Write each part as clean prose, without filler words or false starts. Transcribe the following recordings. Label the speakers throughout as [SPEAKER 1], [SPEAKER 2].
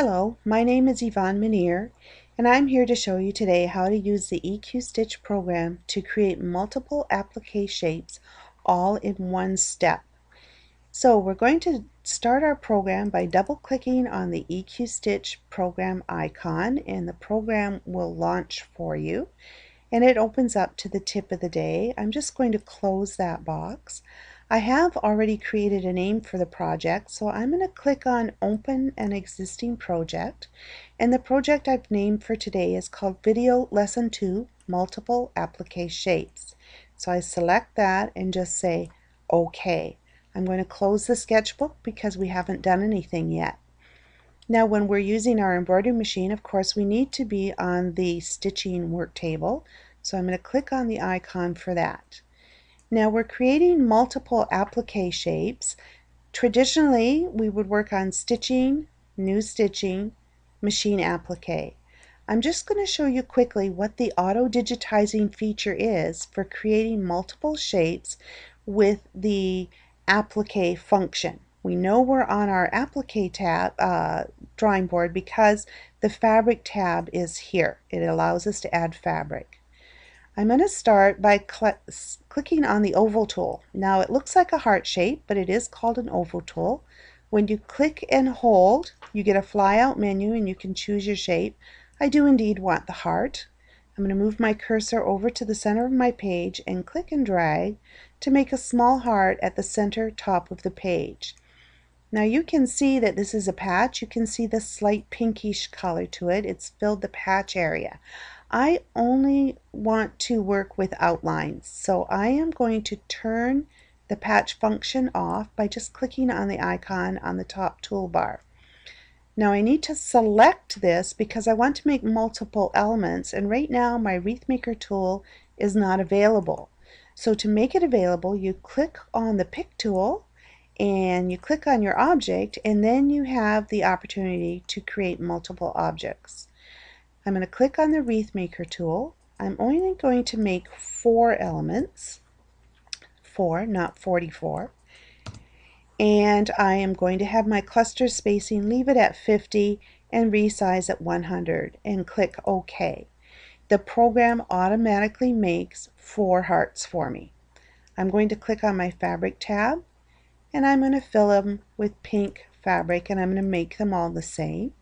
[SPEAKER 1] Hello, my name is Yvonne Menear, and I'm here to show you today how to use the EQStitch program to create multiple applique shapes all in one step. So we're going to start our program by double-clicking on the EQStitch program icon, and the program will launch for you, and it opens up to the tip of the day. I'm just going to close that box. I have already created a name for the project, so I'm going to click on Open an Existing Project, and the project I've named for today is called Video Lesson 2 Multiple Applique Shapes. So I select that and just say OK. I'm going to close the sketchbook because we haven't done anything yet. Now when we're using our embroidery machine, of course, we need to be on the stitching work table, so I'm going to click on the icon for that. Now we're creating multiple applique shapes. Traditionally, we would work on stitching, new stitching, machine applique. I'm just going to show you quickly what the auto digitizing feature is for creating multiple shapes with the applique function. We know we're on our applique tab drawing board because the fabric tab is here. It allows us to add fabric. I'm going to start by clicking on the oval tool. Now it looks like a heart shape, but it is called an oval tool. When you click and hold, you get a flyout menu and you can choose your shape. I do indeed want the heart. I'm going to move my cursor over to the center of my page and click and drag to make a small heart at the center top of the page. Now you can see that this is a patch. You can see the slight pinkish color to it. It's filled the patch area. I only want to work with outlines, so I am going to turn the patch function off by just clicking on the icon on the top toolbar. Now I need to select this because I want to make multiple elements, and right now my wreath maker tool is not available. So to make it available, you click on the pick tool and you click on your object, and then you have the opportunity to create multiple objects. I'm going to click on the wreath maker tool. I'm only going to make 4 elements, 4, not 44. And I am going to have my cluster spacing, leave it at 50 and resize at 100 and click OK. The program automatically makes 4 hearts for me. I'm going to click on my fabric tab and I'm going to fill them with pink fabric, and I'm going to make them all the same.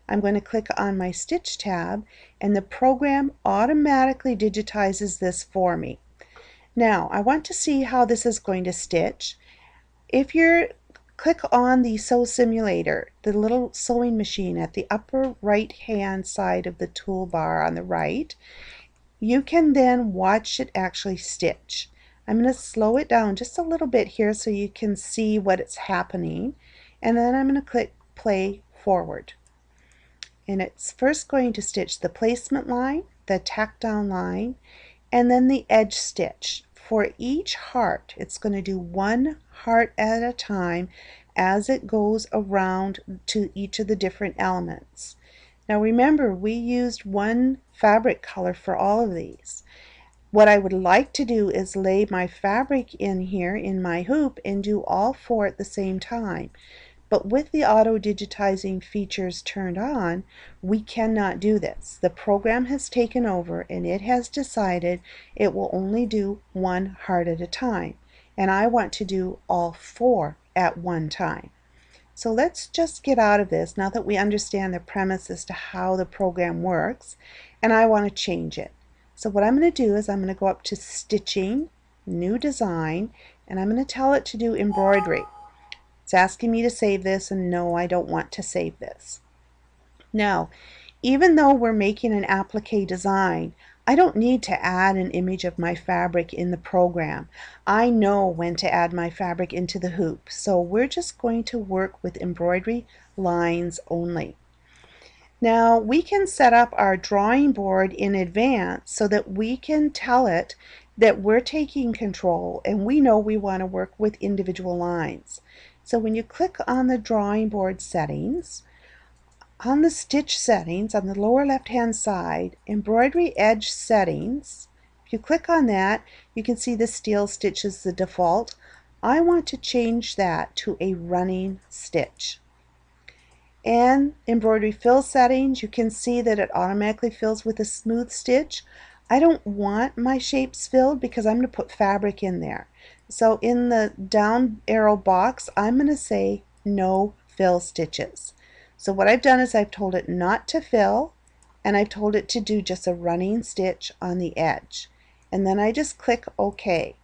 [SPEAKER 1] I'm going to click on my stitch tab and the program automatically digitizes this for me. Now I want to see how this is going to stitch. If you click on the sew simulator, the little sewing machine at the upper right hand side of the toolbar on the right, you can then watch it actually stitch. I'm going to slow it down just a little bit here so you can see what it's happening, and then I'm going to click play forward. And it's first going to stitch the placement line, the tack down line, and then the edge stitch. For each heart, it's going to do 1 heart at a time as it goes around to each of the different elements. Now remember, we used 1 fabric color for all of these. What I would like to do is lay my fabric in here in my hoop and do all 4 at the same time. But with the auto digitizing features turned on, we cannot do this. The program has taken over and it has decided it will only do 1 heart at a time. And I want to do all 4 at one time. So let's just get out of this now that we understand the premise as to how the program works, and I want to change it. So what I'm going to do is I'm going to go up to Stitching, New Design, and I'm going to tell it to do embroidery. It's asking me to save this, and no, I don't want to save this. Now, even though we're making an applique design, I don't need to add an image of my fabric in the program. I know when to add my fabric into the hoop, so we're just going to work with embroidery lines only. Now we can set up our drawing board in advance so that we can tell it that we're taking control and we know we want to work with individual lines. So when you click on the drawing board settings, on the stitch settings on the lower left hand side, embroidery edge settings, if you click on that, you can see the steel stitch is the default. I want to change that to a running stitch. and embroidery fill settings, you can see that it automatically fills with a smooth stitch. I don't want my shapes filled because I'm going to put fabric in there. So in the down arrow box, I'm going to say no fill stitches. So what I've done is I've told it not to fill, and I've told it to do just a running stitch on the edge. And then I just click OK.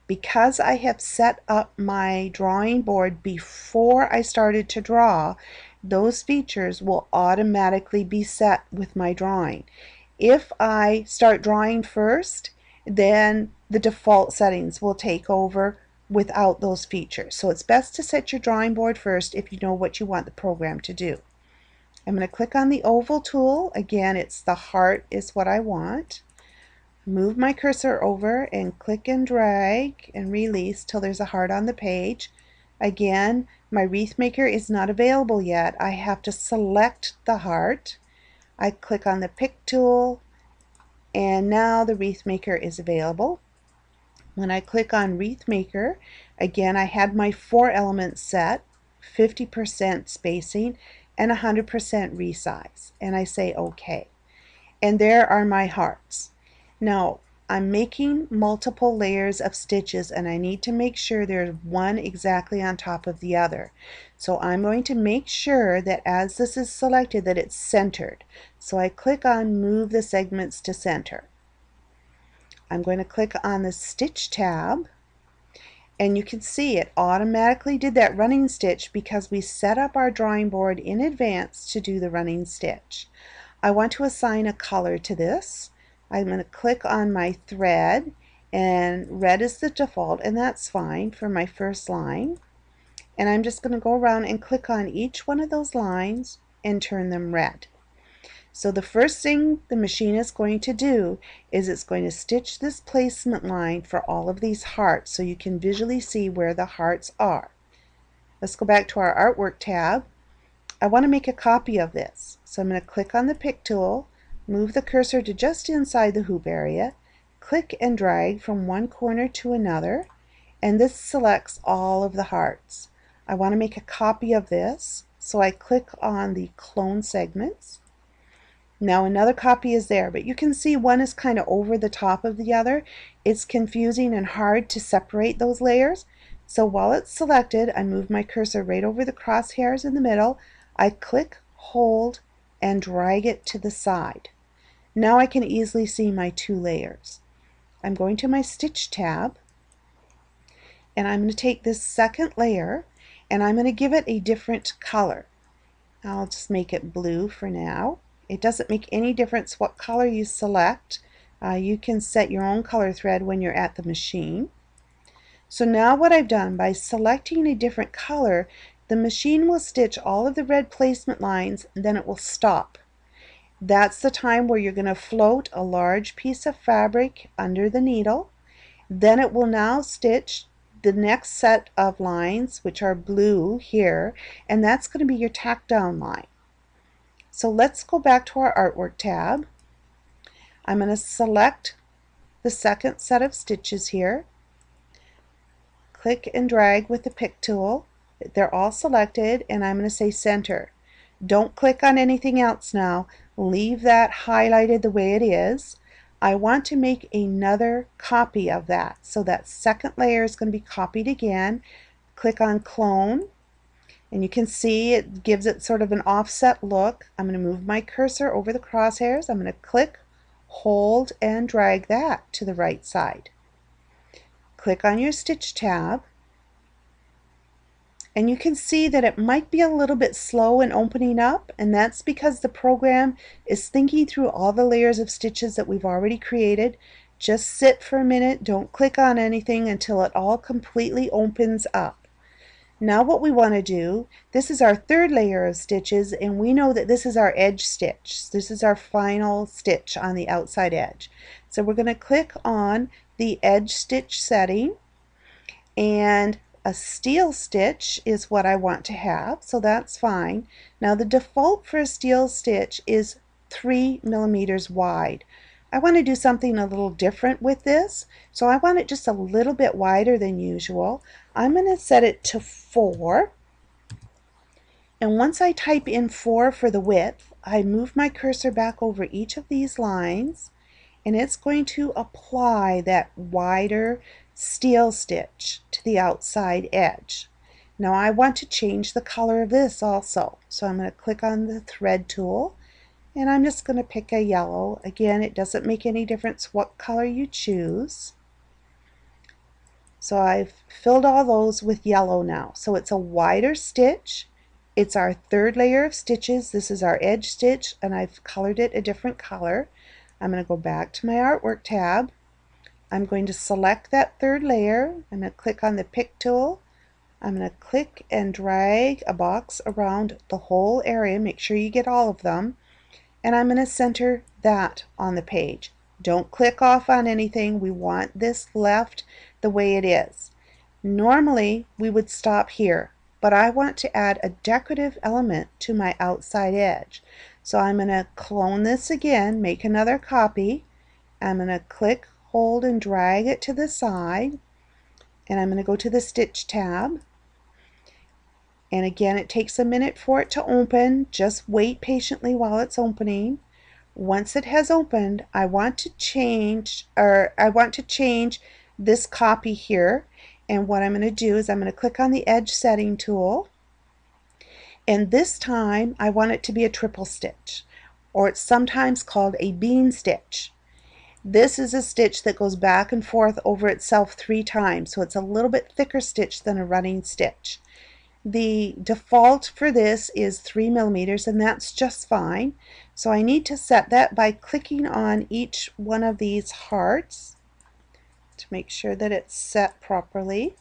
[SPEAKER 1] Because I have set up my drawing board before I started to draw, those features will automatically be set with my drawing. If I start drawing first, then the default settings will take over without those features. So it's best to set your drawing board first if you know what you want the program to do. I'm going to click on the oval tool. Again, it's the heart is what I want. Move my cursor over and click and drag and release till there's a heart on the page. Again, my wreath maker is not available yet. I have to select the heart. I click on the pick tool, and now the wreath maker is available. When I click on wreath maker, again I had my 4 elements set, 50% spacing and 100% resize, and I say OK. And there are my hearts. Now I'm making multiple layers of stitches, and I need to make sure there's one exactly on top of the other. So I'm going to make sure that as this is selected that it's centered. So I click on move the segments to center. I'm going to click on the stitch tab, and you can see it automatically did that running stitch because we set up our drawing board in advance to do the running stitch. I want to assign a color to this. I'm going to click on my thread, and red is the default, and that's fine for my first line. And I'm just going to go around and click on each one of those lines and turn them red. So the first thing the machine is going to do is it's going to stitch this placement line for all of these hearts so you can visually see where the hearts are. Let's go back to our artwork tab. I want to make a copy of this. So I'm going to click on the pick tool, move the cursor to just inside the hoop area, click and drag from one corner to another, and this selects all of the hearts. I want to make a copy of this, so I click on the clone segments. Now another copy is there, but you can see one is kind of over the top of the other. It's confusing and hard to separate those layers. So while it's selected, I move my cursor right over the crosshairs in the middle. I click, hold, and drag it to the side. Now I can easily see my 2 layers. I'm going to my stitch tab, and I'm going to take this second layer and I'm going to give it a different color. I'll just make it blue for now. It doesn't make any difference what color you select. You can set your own color thread when you're at the machine. So now what I've done, by selecting a different color, the machine will stitch all of the red placement lines, and then it will stop. That's the time where you're going to float a large piece of fabric under the needle. Then it will now stitch the next set of lines, which are blue here, and that's going to be your tack down line. So let's go back to our artwork tab. I'm going to select the second set of stitches here, click and drag with the pick tool. They're all selected, and I'm going to say center. Don't click on anything else now. Leave that highlighted the way it is. I want to make another copy of that. So that second layer is going to be copied again. Click on clone, and you can see it gives it sort of an offset look. I'm going to move my cursor over the crosshairs. I'm going to click, hold, and drag that to the right side. Click on your stitch tab, and you can see that it might be a little bit slow in opening up, and that's because the program is thinking through all the layers of stitches that we've already created. Just sit for a minute, don't click on anything until it all completely opens up. Now what we want to do, this is our third layer of stitches, and we know that this is our edge stitch. This is our final stitch on the outside edge. So we're going to click on the edge stitch setting, and a steel stitch is what I want to have, so that's fine. Now the default for a steel stitch is 3 millimeters wide. I want to do something a little different with this, so I want it just a little bit wider than usual. I'm going to set it to 4, And once I type in 4 for the width, I move my cursor back over each of these lines, and it's going to apply that wider steel stitch to the outside edge. Now I want to change the color of this also, so I'm going to click on the thread tool, and I'm just going to pick a yellow. Again, it doesn't make any difference what color you choose. So I've filled all those with yellow now. So it's a wider stitch. It's our third layer of stitches. This is our edge stitch, and I've colored it a different color. I'm going to go back to my artwork tab. I'm going to select that third layer. I'm going to click on the pick tool. I'm going to click and drag a box around the whole area. Make sure you get all of them. And I'm going to center that on the page. Don't click off on anything. We want this left the way it is. Normally we would stop here, but I want to add a decorative element to my outside edge. So I'm going to clone this again, make another copy. I'm going to click, hold, and drag it to the side. And I'm going to go to the Stitch tab. And again, it takes a minute for it to open. Just wait patiently while it's opening. Once it has opened, I want to change this copy here. And what I'm going to do is I'm going to click on the edge setting tool. And this time I want it to be a triple stitch, or it's sometimes called a bean stitch. This is a stitch that goes back and forth over itself 3 times, so it's a little bit thicker stitch than a running stitch. The default for this is 3 millimeters, and that's just fine. So I need to set that by clicking on each one of these hearts to make sure that it's set properly.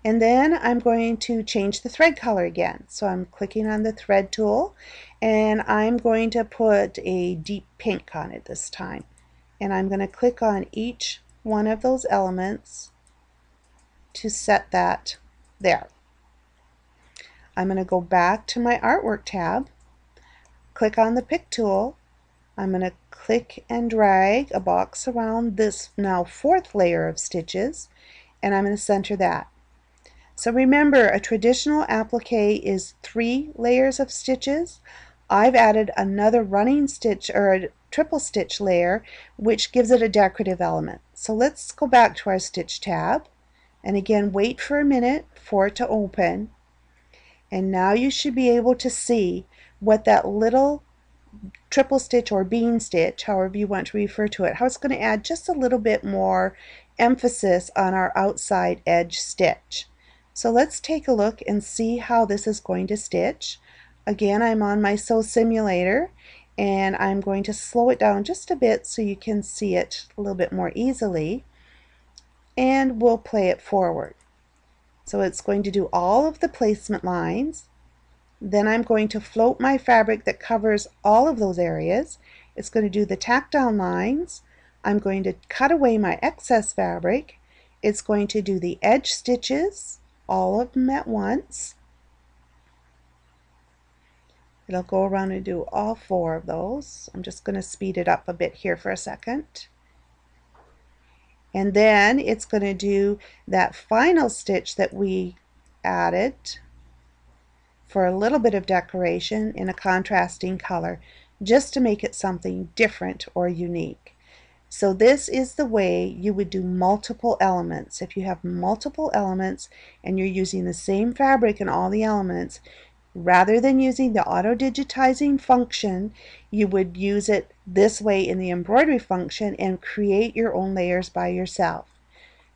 [SPEAKER 1] And then I'm going to change the thread color again. So I'm clicking on the thread tool, and I'm going to put a deep pink on it this time. And I'm going to click on each one of those elements to set that there. I'm going to go back to my artwork tab, click on the pick tool. I'm going to click and drag a box around this now 4th layer of stitches, and I'm going to center that. So remember, a traditional applique is 3 layers of stitches. I've added another running stitch or a triple stitch layer, which gives it a decorative element. So let's go back to our Stitch tab. And again, wait for a minute for it to open. And now you should be able to see what that little triple stitch or bean stitch, however you want to refer to it, how it's going to add just a little bit more emphasis on our outside edge stitch. So let's take a look and see how this is going to stitch. Again, I'm on my Sew Simulator, and I'm going to slow it down just a bit so you can see it a little bit more easily. And we'll play it forward. So it's going to do all of the placement lines. Then I'm going to float my fabric that covers all of those areas. It's going to do the tack down lines. I'm going to cut away my excess fabric. It's going to do the edge stitches, all of them at once. It'll go around and do all 4 of those. I'm just going to speed it up a bit here for a second. And then it's going to do that final stitch that we added for a little bit of decoration in a contrasting color, just to make it something different or unique. So this is the way you would do multiple elements. If you have multiple elements and you're using the same fabric in all the elements, rather than using the auto digitizing function, you would use it this way in the embroidery function and create your own layers by yourself.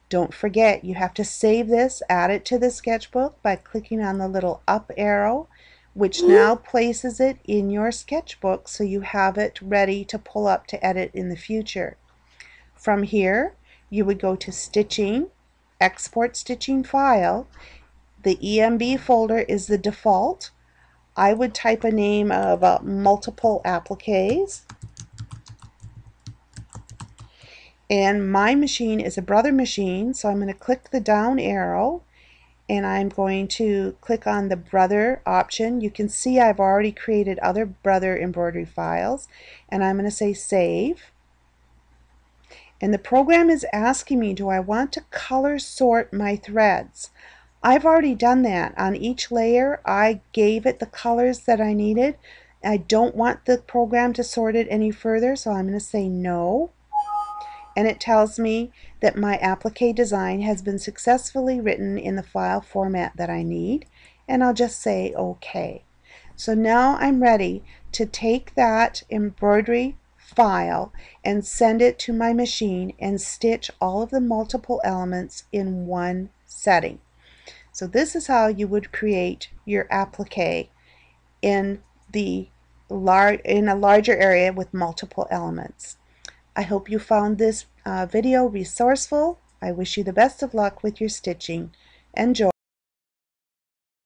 [SPEAKER 1] Don't forget, you have to save this, add it to the sketchbook by clicking on the little up arrow, which now places it in your sketchbook so you have it ready to pull up to edit in the future. From here, you would go to Stitching, Export Stitching File. The EMB folder is the default. I would type a name of multiple appliques. And my machine is a brother machine, so I'm going to click the down arrow and I'm going to click on the brother option. You can see I've already created other brother embroidery files, and I'm going to say save. And the program is asking me, do I want to color sort my threads? I've already done that. On each layer, I gave it the colors that I needed. I don't want the program to sort it any further, so I'm going to say no. And it tells me that my applique design has been successfully written in the file format that I need, and I'll just say OK. So now I'm ready to take that embroidery file and send it to my machine and stitch all of the multiple elements in one setting. So this is how you would create your applique in a larger area with multiple elements. I hope you found this video resourceful. I wish you the best of luck with your stitching. Enjoy!